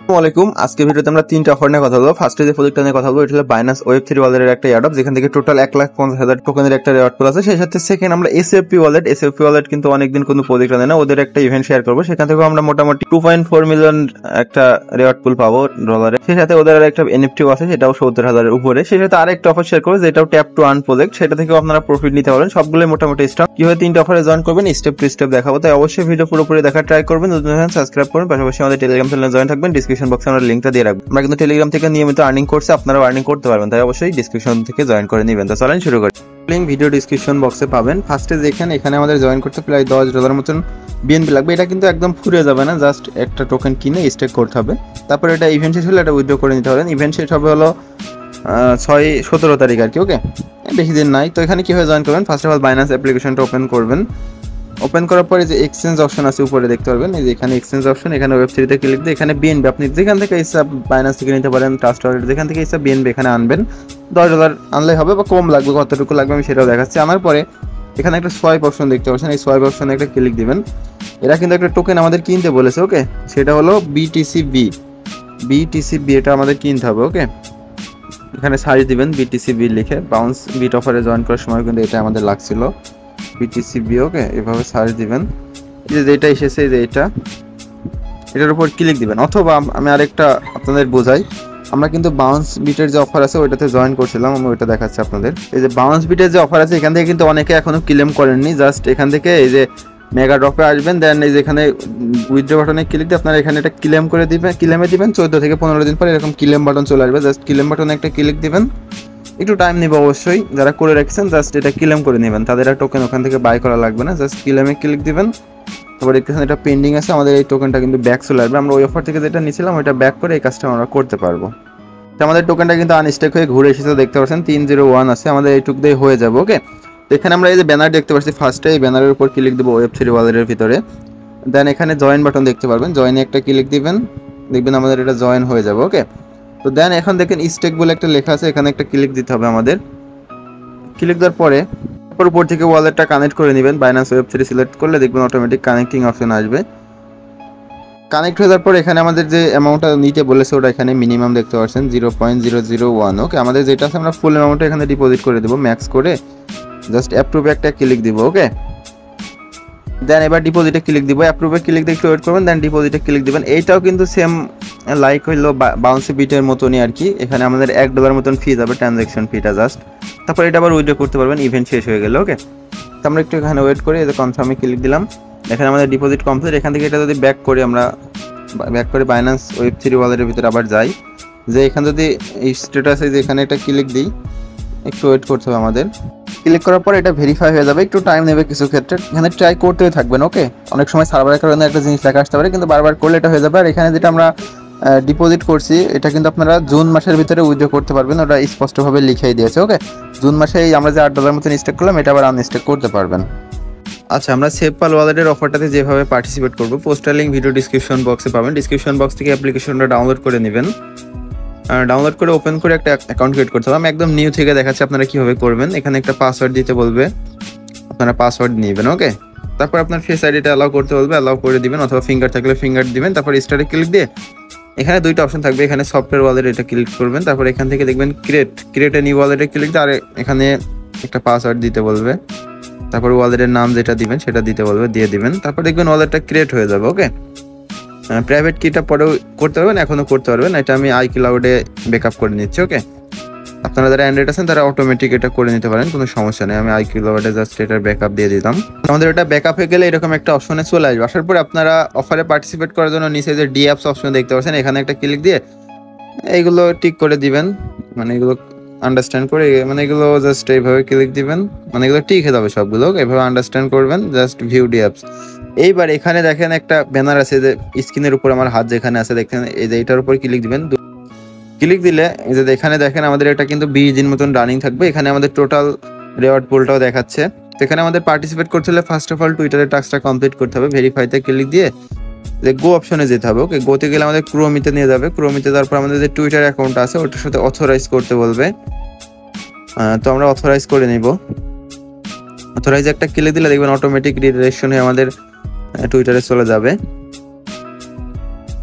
আসসালামাইকুম। আজকে ভিডিওতে আমরা তিনটা অফার নিয়ে কথা বলবো। ফার্স্টে যে প্রজেক্টটা নিয়ে কথা বলবো এটা হলো বাইন্যান্স ওয়েব3 ওয়ালেটের একটা এয়ারড্রপ, যেখান থেকে টোটাল 1,50,000 টোকেনের একটা রেওয়ার্ড পুল আছে। সেই সাথে সেকেন্ড আমরা এসএফপি ওয়ালেট কিন্তু অনেকদিন কোনো প্রজেক্ট নেয় না, ওদের একটা ইভেন্ট শেয়ার করবো, সেখান থেকে আমরা মোটামুটি 2.4 মিলিয়ন একটা রেওয়ার্ড পুল পাবো ডলারে। সেই সাথে ওদের একটা এনএফটিও আছে, সেটাও 70,000-এর উপরে। সেই সাথে আরেকটা অফার শেয়ার করবো যেটাও ট্যাপ টু আর্ন প্রজেক্ট, সেটা থেকেও আপনারা প্রফিট নিতে পারবেন। সবগুলোই মোটামুটি স্টক। কিভাবে তিনটা অফারে জয়েন করবেন স্টেপ টু স্টেপ দেখাবো, তাই অবশ্যই ভিডিও পুরোপুরি দেখার ট্রাই করবেন। সাবস্ক্রাইব করবেন, পাশাপাশি আমাদের টেলিগ্রাম চ্যানেলে জয়েন থাকবেন। ডিসক্রিপশন বক্সে আমরা লিঙ্কটা দিয়ে রাখবো। আমরা কিন্তু টেলিগ্রাম থেকে নিয়মিত আর্নিং করছি, আপনারাও আর্নিং করতে পারবেন, তাই অবশ্যই ডিসক্রিপশন থেকে জয়েন করে নেবেন। তো চলেন শুরু করি। লিঙ্ক ভিডিও ডিসক্রিপশন বক্সে পাবেন। ফার্স্টে দেখেন এখানে আমাদের জয়েন করতে প্রায় $10 মতন বিএনপি লাগবে। এটা কিন্তু একদম ফুরিয়ে যাবে না, জাস্ট একটা টোকেন কিনে স্টেক করতে হবে। তারপরে এটা ইভেন্ট শেষ হলে এটা উইথড্র করে নিতে পারেন। ইভেন্ট শেষ হবে হলো 17 তারিখ আর কি। ওকে, বেশি দিন নাই। তো এখানে কিভাবে জয়েন করবেন, ফার্স্ট অফ অল বাইন্যান্স অ্যাপ্লিকেশনটা ওপেন করবেন। ওপেন করার পরে যে এক্সচেঞ্জ অপশন আছে উপরে দেখতে পারবেন, এই যে এখানে এক্সচেঞ্জ অপশন, এখানে ওয়েব3তে ক্লিক দিয়ে এখানে বিএনবি আপনি যেখান থেকে হিসাব বাইন্যান্স থেকে নিতে পারেন, ট্রাস্ট ওয়ালেট যেখান থেকে হিসাব বিএনবি এখানে আনবেন। $10 আনলে হবে, বা কম লাগবে, কতটুকু লাগবে আমি সেটাও দেখাচ্ছি। আনার পরে এখানে একটা সোয়াইপ অপশন দেখতে পাচ্ছেন, এই সোয়াইপ অপশনে একটা ক্লিক দিবেন। এরা কিন্তু একটা টোকেন আমাদের কিনতে বলেছে। ওকে, সেটা হলো বিটিসিবি, এটা আমাদের কিনতে হবে। ওকে, এখানে সার্চ দিবেন বিটিসিবি লিখে। বাউন্স বিট অফারে জয়েন করার সময় কিন্তু এটা আমাদের লাগছিল বিটিসিবি। ওকে, এভাবে সার্চ দিবেন, এই যে যেটা এসেছে যে এটার উপর ক্লিক দিবেন। অথবা আমি আরেকটা আপনাদের বোঝাই, আমরা কিন্তু বাউন্স বিটের যে অফার আছে ওইটাতে জয়েন করছিলাম, আমি ওইটা দেখাচ্ছি আপনাদের। এই যে বাউন্স বিটের যে অফার আছে এখান থেকে কিন্তু অনেকে এখনো ক্লেম করেননি। জাস্ট এখান থেকে এই যে মেগা ড্রপে আসবেন, দেন এই যে এখানে উইথড্র বাটনে ক্লিক দিয়ে আপনারা এখানে এটা ক্লেম করে দিবেন, ক্লেমে দিবেন। 14 থেকে 15 দিন পরে এরকম ক্লেম বাটন চলে আসবে। জাস্ট ক্লেম বাটনে একটা ক্লিক দিবেন, একটু টাইম নেবে অবশ্যই। যারা করে রাখছেন জাস্ট এটা ক্লেম করে নেবেন, তাদের আর টোকেন ওখান থেকে বাই করা লাগবে না। জাস্ট ক্লেমে ক্লিক দিবেন। তারপর দেখতেছেন এটা পেন্ডিং আছে, আমাদের এই টোকেনটা কিন্তু ব্যাক চলে আসবে। আমরা ওই অফার থেকে যেটা নিয়েছিলাম ওইটা ব্যাক করে এই কাজটা আমরা করতে পারবো। আমাদের টোকেনটা কিন্তু আনস্টেক হয়ে ঘুরে এসেছে, দেখতে পাচ্ছেন 301 আছে, আমাদের এইটুক দিয়ে হয়ে যাবে। ওকে, তো এখানে আমরা এই যে ব্যানার দেখতে পাচ্ছি, ফার্স্টে এই ব্যানারের উপর ক্লিক দেবো ওয়েব3 ওয়ালেটের ভিতরে। দেন এখানে জয়েন বাটন দেখতে পারবেন, জয়েনে একটা ক্লিক দিবেন, দেখবেন আমাদের এটা জয়েন হয়ে যাবে। ওকে, তো দেন এখন দেখেন স্টেক বলে একটা লেখা আছে, এখানে একটা ক্লিক দিতে হবে আমাদের। ক্লিক দেওয়ার পরে উপর থেকে ওয়ালেটটা কানেক্ট করে নেবেন। বাইন্যান্স ওয়েব3 সিলেক্ট করলে দেখবেন অটোমেটিক কানেক্টিং অপশন আসবে। কানেক্ট হয়ে যাওয়ার পর এখানে আমাদের যে অ্যামাউন্টটা নিতে বলেছে ওটা এখানে মিনিমাম দেখতে পাচ্ছেন 0.001। ওকে, আমাদের যেটা আছে আমরা ফুল অ্যামাউন্টটা এখানে ডিপোজিট করে দেবো ম্যাক্স করে। জাস্ট অ্যাপ্রুভে একটা ক্লিক দিব। ওকে, দেন এবার ডিপোজিটে ক্লিক দিব। অ্যাপ্রুভে ক্লিক দিয়ে একটু ওয়েট করবেন, দেন ডিপোজিটে ক্লিক দিবেন। এইটাও কিন্তু সেম লাইক হইলো বাউন্সি বিটের মতনই আর কি। এখানে আমাদের $1 মতন ফি যাবে, ট্রানজ্যাকশন ফিটা জাস্ট। তারপর এটা আবার উইথড্র করতে পারবেন ইভেন্ট শেষ হয়ে গেলে। ওকে, তো আমরা একটু এখানে ওয়েট করে এই যে কনফার্মে ক্লিক দিলাম। এখানে আমাদের ডিপোজিট কমপ্লিট। এখান থেকে এটা যদি ব্যাক করি, আমরা ব্যাক করে বাইন্যান্স ওয়েব3 ওয়ালেটের ভিতরে আবার যাই, যে এখানে যদি এই স্ট্যাটাসে যে এখানে একটা ক্লিক দিই, একটু ওয়েট করতে হবে আমাদের। ক্লিক করার পর এটা ভেরিফাই হয়ে যাবে, একটু টাইম নেবে কিছু ক্ষেত্রে। এখানে ট্রাই করতে থাকবেন। ওকে, অনেক সময় সার্ভারের কারণে একটা জিনিস লেখা আসতে পারে, কিন্তু বারবার করলে এটা হয়ে যাবে। আর এখানে যেটা আমরা ডিপোজিট করছি এটা কিন্তু আপনারা জুন মাসের ভিতরে উইথড্র করতে পারবেন, ওটা স্পষ্টভাবে লিখেই দিয়েছে। ওকে, জুন মাসে আমরা যে $8 মতন স্টেক করলাম এটা আবার আনস্টেক করতে পারবেন। আচ্ছা, আমরা সেভপাল ওয়ালেটের অফারটাতে যেভাবে পার্টিসিপেট করব, পোস্টার লিঙ্ক ভিডিও ডিসক্রিপশন বক্সে পাবেন। ডিসক্রিপশন বক্স থেকে অ্যাপ্লিকেশনটা ডাউনলোড করে নেবেন। ডাউনলোড করে ওপেন করে একটা অ্যাকাউন্ট ক্রিয়েট করতে হবে। আমি একদম নিউ থেকে দেখাচ্ছি আপনারা কীভাবে করবেন। এখানে একটা পাসওয়ার্ড দিতে বলবে, আপনারা পাসওয়ার্ড নেবেন। ওকে, তারপর আপনার ফেস আইডিটা অ্যালাউ করতে বলবে, অ্যালাউ করে দিবেন, অথবা ফিঙ্গার থাকলে ফিঙ্গার দিবেন। তারপর স্টারে ক্লিক দিয়ে এখানে দুইটা অপশন থাকবে, এখানে সফটওয়্যার ওয়ালেট এটা ক্লিক করবেন। তারপর এখান থেকে দেখবেন ক্রিয়েট এ নিউ ওয়ালেটে ক্লিক দিয়ে আর এখানে একটা পাসওয়ার্ড দিতে বলবে। তারপর ওয়ালেটের নাম যেটা দিবেন সেটা দিতে বলবে, দিয়ে দিবেন। তারপর দেখবেন ওয়ালেটটা ক্রিয়েট হয়ে যাবে। ওকে, প্রাইভেট কিটা পরেও করতে পারবেন, এখনও করতে পারবেন। এটা আমি আইক্লাউডে ব্যাকআপ করে নিচ্ছি। ওকে, আপনারা যারা অ্যান্ড্রয়েড আছেন তারা অটোমেটিক এটা করে নিতে পারেন, কোনো সমস্যা নেই। আমি আইক্লাউডে জাস্ট এটার ব্যাকআপ দিয়ে দিলাম। আমাদের এটা ব্যাকআপ হয়ে গেলে এরকম একটা অপশনে চলে আসবে। আসার পরে আপনারা অফারে পার্টিসিপেট করার জন্য নিচে যে ডি অ্যাপস অপশন দেখতে পাচ্ছেন, এখানে একটা ক্লিক দিয়ে এইগুলো টিক করে দিবেন, মানে এগুলো আন্ডারস্ট্যান্ড করে, মানে এগুলো জাস্ট এইভাবে ক্লিক দিবেন, মানে এগুলো ঠিক হয়ে যাবে সবগুলো। এভাবে আন্ডারস্ট্যান্ড করবেন, জাস্ট ভিউ ডি অ্যাপস। এইবার এখানে দেখেন একটা ব্যানার আছে, যে স্ক্রিনের উপর আমার হাত যেখানে আছে দেখেন, এই যে এটার উপর ক্লিক দিবেন। ক্লিক দিলে এই যে এখানে দেখেন আমাদের এটা কিন্তু 20 দিন মতন রানিং থাকবে। এখানে আমাদের টোটাল রেওয়ার্ড পুলটাও দেখাচ্ছে। তো এখানে আমাদের পার্টিসিপেট করতে হলে ফার্স্ট অফ অল টুইটারের টাস্কটা কমপ্লিট করতে হবে। ভেরিফাইতে ক্লিক দিয়ে যে গো অপশনে যেতে হবে। ওকে, গোতে গেলে আমাদের ক্রোমিতে নিয়ে যাবে। ক্রোমিতে যাওয়ার পর আমাদের যে টুইটার অ্যাকাউন্ট আছে ওটার সাথে অথরাইজ করতে বলবে। তো আমরা অথরাইজ করে নিব। অথরাইজ একটা ক্লিক দিলে দেখবেন অটোমেটিক রিডাইরেকশন হয়ে আমাদের টুইটারে চলে যাবে।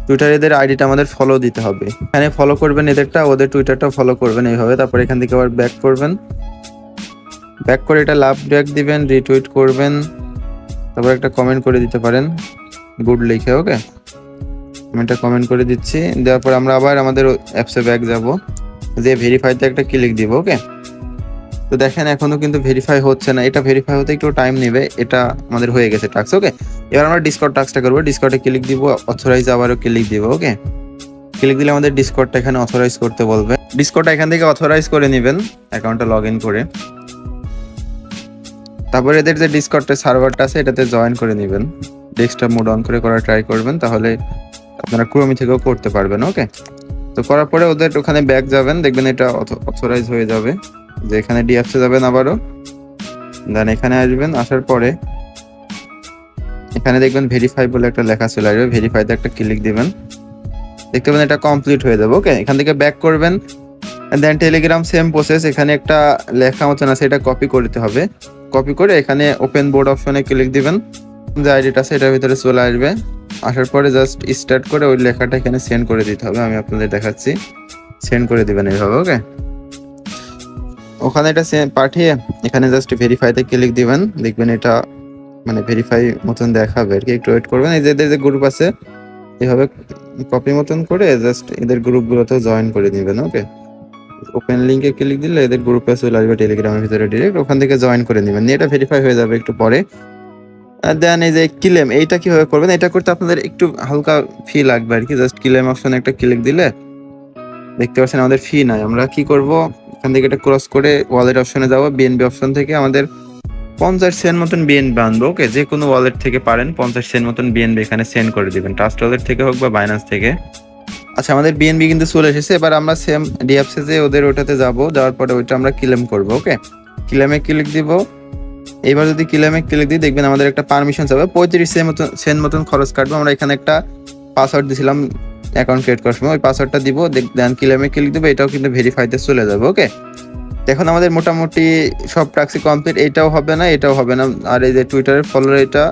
টুইটার এদের আইডিটা আমাদের ফলো দিতে হবে। এখানে ফলো করবেন এদেরটা, ওদের টুইটারটা ফলো করবেন এইভাবে। তারপর এখান থেকে আবার ব্যাক করবেন, ব্যাক করে এটা লাভ ব্যাক দিবেন, রিটুইট করবেন, তারপর একটা কমেন্ট করে দিতে পারেন গুড লিখে। ওকে, আমি একটা কমেন্ট করে দিচ্ছি। দেওয়ার পর আমরা আবার আমাদের অ্যাপসে ব্যাক যাব, যে ভেরিফাইতে একটা ক্লিক দিব। ওকে, তো দেখেন এখনো কিন্তু ভেরিফাই হচ্ছে না, এটা ভেরিফাই হতে একটু টাইম নেবে। এটা আমাদের হয়ে গেছে টাস্ক। ওকে, এবার আমরা ডিসকর্ড টাস্কটা করবো। ডিসকর্ডে ক্লিক দিব, অথরাইজ আবারও ক্লিক দিব। ওকে, ক্লিক দিলে আমাদের ডিসকর্ডটা এখানে অথরাইজ করতে বলবে। ডিসকর্ডটা এখান থেকে অথরাইজ করে নেবেন অ্যাকাউন্টটা লগ ইন করে। তারপরে এদের যে ডিসকর্ডের সার্ভারটা আছে এটাতে জয়েন করে নেবেন, ডেস্কটপ মোড অন করে করার ট্রাই করবেন, তাহলে আপনারা ক্রোমি থেকেও করতে পারবেন। ওকে, তো করার পরে ওদের ওখানে ব্যাক যাবেন, দেখবেন এটা অথরাইজ হয়ে যাবে। যে এখানে ডিঅ্যাপসে যাবেন আবারও, দেন এখানে আসবেন, আসার পরে এখানে দেখবেন ভেরিফাই বলে একটা লেখা চলে আসবে, ভেরিফাইতে একটা ক্লিক দিবেন, দেখতে পাবেন এটা কমপ্লিট হয়ে যাবে। ওকে, এখান থেকে ব্যাক করবেন, দেন টেলিগ্রাম সেম প্রসেস, এখানে একটা লেখা মতন আছে এটা কপি করতে হবে। কপি করে এখানে ওপেন বোর্ড অপশনে ক্লিক দিবেন, যে আইডিটা আছে এটার ভিতরে চলে আসবে। আসার পরে জাস্ট স্টার্ট করে ওই লেখাটা এখানে সেন্ড করে দিতে হবে। আমি আপনাদের দেখাচ্ছি, সেন্ড করে দিবেন এইভাবে। ওকে, ওখানে এটা পাঠিয়ে এখানে জাস্ট ভেরিফাইতে ক্লিক দিবেন, দেখবেন এটা মানে ভেরিফাই মতন দেখাবে আর কি। একটু ওয়েট করবেন, এই যে এদের যে গ্রুপ আছে এইভাবে কপি মতন করে জাস্ট এদের গ্রুপগুলোতেও জয়েন করে দিবেন। ওকে, ওপেন লিঙ্কে ক্লিক দিলে এদের গ্রুপে চলে আসবে টেলিগ্রামের ভিতরে ডিরেক্ট, ওখান থেকে জয়েন করে নেবেন। এটা ভেরিফাই হয়ে যাবে একটু পরে। দেন এই যে ক্লেম, এইটা কিভাবে করবেন, এটা করতে আপনাদের একটু হালকা ফি লাগবে আর কি। জাস্ট ক্লেম অপশনে একটা ক্লিক দিলে দেখতে পাচ্ছেন আমাদের ফি নাই। আমরা কি করব, এখান থেকে এটা ক্রস করে ওয়ালেট অপশনে যাবো, বিএনবি অপশন থেকে আমাদের 50 সেন্ট মতন বিএনবি আনবো। ওকে, যে কোনো ওয়ালেট থেকে পারেন 50 সেন্ট মতন বিএনবি এখানে সেন্ড করে দিবেন, ট্রাস্ট ওয়ালেট থেকে হোক বা বাইন্যান্স থেকে। আচ্ছা, আমাদের বিএনবি কিন্তু চলে এসেছে। এবার আমরা সেম ডিঅ্যাপসে যে ওদের ওটাতে যাব, যাওয়ার পরে ওইটা আমরা ক্লেম করব। ওকে, ক্লেমে ক্লিক দিব। এইবার যদি ক্লেমে ক্লিক দিই দেখবেন আমাদের একটা পারমিশন যাবে, 35 সেন্ট মতন খরচ কাটবো। আমরা এখানে একটা পাসওয়ার্ড দিয়েছিলাম অ্যাকাউন্ট ক্রিয়েট করার সময়, ওই পাসওয়ার্ডটা দিব, দেন ক্লেমে ক্লিক দিব, এটাও কিন্তু ভেরিফাইতে চলে যাবে। ওকে, এখন আমাদের মোটামুটি সব টাস্কই কমপ্লিট, এটাও হবে না, এটাও হবে না, আর এই যে টুইটারের ফলোয়ার এটা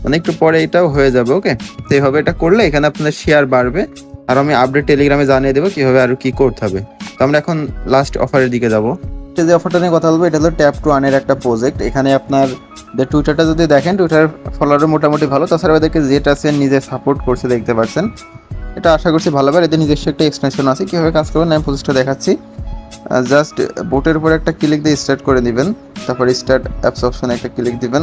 মানে একটু পরে এটাও হয়ে যাবে। ওকে, তো এইভাবে এটা করলে এখানে আপনাদের শেয়ার বাড়বে, আর আমি আপডেট টেলিগ্রামে জানিয়ে দেবো কিভাবে আর কি করতে হবে। তো আমরা এখন লাস্ট অফারের দিকে যাব। যে অফারটা নিয়ে কথা বলবো এটা হলো ট্যাপ টু আর্নের একটা প্রজেক্ট। এখানে আপনার যে টুইটারটা যদি দেখেন, টুইটার ফলোয়ারও মোটামুটি ভালো, তাছাড়া এদেরকে জেট আছে নিজে সাপোর্ট করছে দেখতে পাচ্ছেন। এটা আশা করছি ভালো হবে। এদের নিজস্ব একটা এক্সটেনশন আছে, কীভাবে কাজ করবেন আমি প্রসেসটা দেখাচ্ছি। জাস্ট বোটের উপরে একটা ক্লিক দিয়ে স্টার্ট করে দিবেন, তারপর স্টার্ট অ্যাপস অপশনে একটা ক্লিক দিবেন।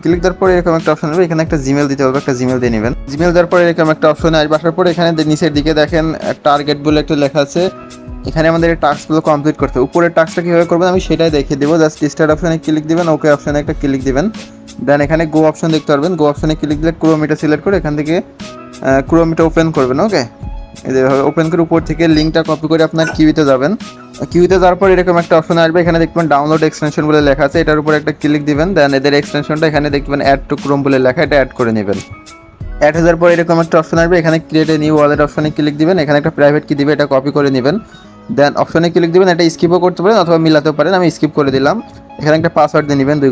ক্লিক দেওয়ার পরে এরকম একটা অপশন হবে, এখানে একটা জিমেল দিতে হবে, একটা জিমেল দিয়ে নেবেন। জিমেল দেওয়ার পরে এরকম একটা অপশনে আসবে, আসার পরে এখানে নিচের দিকে দেখেন টার্গেট বলে একটা লেখা আছে, এখানে আমাদের এই টাস্কগুলো কমপ্লিট করতে হবে। উপরের টাস্কটা কীভাবে করবেন আমি সেটাই দেখিয়ে দেবো। জাস্ট স্টার্ট অপশনে ক্লিক দিবেন, ওকে অপশনে একটা ক্লিক দিবেন, দেন এখানে গো অপশন দেখতে পারবেন। গো অপশনে ক্লিক দিলে ক্রোমিটা সিলেক্ট করে এখান থেকে ক্রোমিটা ওপেন করবেন। ওকে, এইভাবে ওপেন করে উপর থেকে লিঙ্কটা কপি করে আপনার কিউতে যাবেন। কিউতে যাওয়ার পর এরকম একটা অপশন আসবে, এখানে দেখবেন ডাউনলোড এক্সটেনশন বলে লেখা আছে, এটার উপর একটা ক্লিক দিবেন, দেন এদের এক্সটেনশনটা এখানে দেখবেন অ্যাড টু ক্রোম বলে লেখা, এটা অ্যাড করে নেবেন। অ্যাড হয়ে যাওয়ার পর এরকম একটা অপশন আসবে, এখানে ক্রিয়েট এ নিউ ওয়ালেট অপশনে ক্লিক দিবেন, এখানে একটা প্রাইভেট কি দিবে এটা কপি করে নেবেন, দেন অপশনে ক্লিক দিবেন। এটা স্কিপও করতে পারেন অথবা মিলাতেও পারেন, আমি স্কিপ করে দিলাম। এখানে একটা পাসওয়ার্ড দিয়ে নেবেন, দুই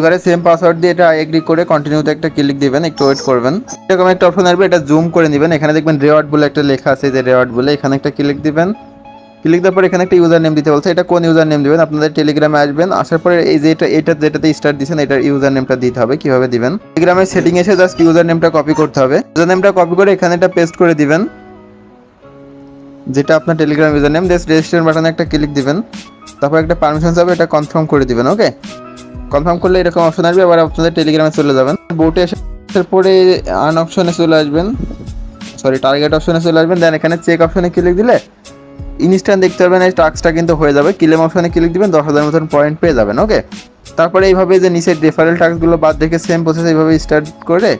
ঘরে সেম পাসওয়ার্ড দিয়ে এটা এগ্রি করে কন্টিনিউতে একটা ক্লিক দিবেন, একটু ওয়েট করবেন। এরকম একটা অপশন আসবে, এটা জুম করে নেবেন, এখানে দেখবেন রেওয়ার্ড বলে একটা লেখা আছে, যে রেওয়ার্ড বলে এখানে একটা ক্লিক দিবেন। ক্লিক দেওয়ার পর এখানে একটা ইউজার নেম দিতে বলছে, এটা কোন ইউজার নেম দিবেন আপনাদের টেলিগ্রামে আসবেন, আসার পরে এই যে যেটাতে স্টার্ট দিচ্ছেন এটার ইউজার নেমটা দিতে হবে। কিভাবে দিবেন, টেলিগ্রামের সেটিং এসে জাস্ট ইউজার নেমটা কপি করতে হবে, ইউজার নেমটা কপি করে এখানে এটা পেস্ট করে দিবেন, যেটা আপনার Telegram user name. Just register বাটনে একটা ক্লিক দিবেন, তারপর একটা পারমিশন যাবে, এটা কনফার্ম করে দিবেন। ওকে, কনফার্ম করলে এরকম অপশন আসবে, আবার আপনাদের টেলিগ্রামে চলে যাবেন। বোটে আসার পরে আর্ন অপশনে চলে আসবেন, টার্গেট অপশনে চলে আসবেন, দেন এখানে চেক অপশনে ক্লিক দিলে ইনস্ট্যান্ট দেখতে পারবেন এই টাস্কটা কিন্তু হয়ে যাবে। ক্লেম অপশনে ক্লিক দিবেন, 10,000 মতন পয়েন্ট পেয়ে যাবেন। ওকে, তারপরে এইভাবে যে নিচের রেফারেল টাস্কগুলো বাদ রেখে সেম প্রসেস এইভাবে স্টার্ট করে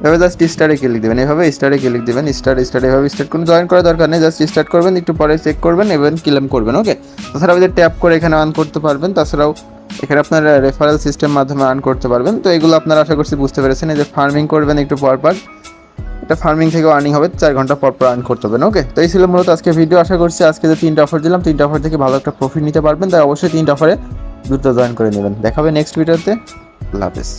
এভাবে জাস্ট স্টার্টে ক্লিক দিবেন, এভাবে স্টার্টে ক্লিক দিবেন, স্টার্ট এভাবে স্টার্ট করুন, জয়েন করার দরকার নেই, জাস্ট স্টার্ট করবেন, একটু পরে চেক করবেন এবং ক্লেম করবেন। ওকে, তাছাড়াও যে ট্যাপ করে এখানে আর্ন করতে পারবেন, তাছাড়াও এখানে আপনার রেফারেল সিস্টেম মাধ্যমে আর্ন করতে পারবেন। তো এগুলো আপনারা আশা করছি বুঝতে পেরেছেন। এই যে ফার্মিং করবেন একটু পর, এটা ফার্মিং থেকে আর্নিং হবে, 4 ঘন্টা পর আর্ন করতে হবে। ওকে, তো এই ছিল মূলত আজকে ভিডিও। আশা করছি আজকে যে 3টা অফার দিলাম, 3টা অফার থেকে ভালো একটা প্রফিট নিতে পারবেন, তাই অবশ্যই 3টা অফারে দ্রুত জয়েন করে নেবেন। দেখাবে নেক্সট ভিডিওতে। আল্লাহ হাফেজ।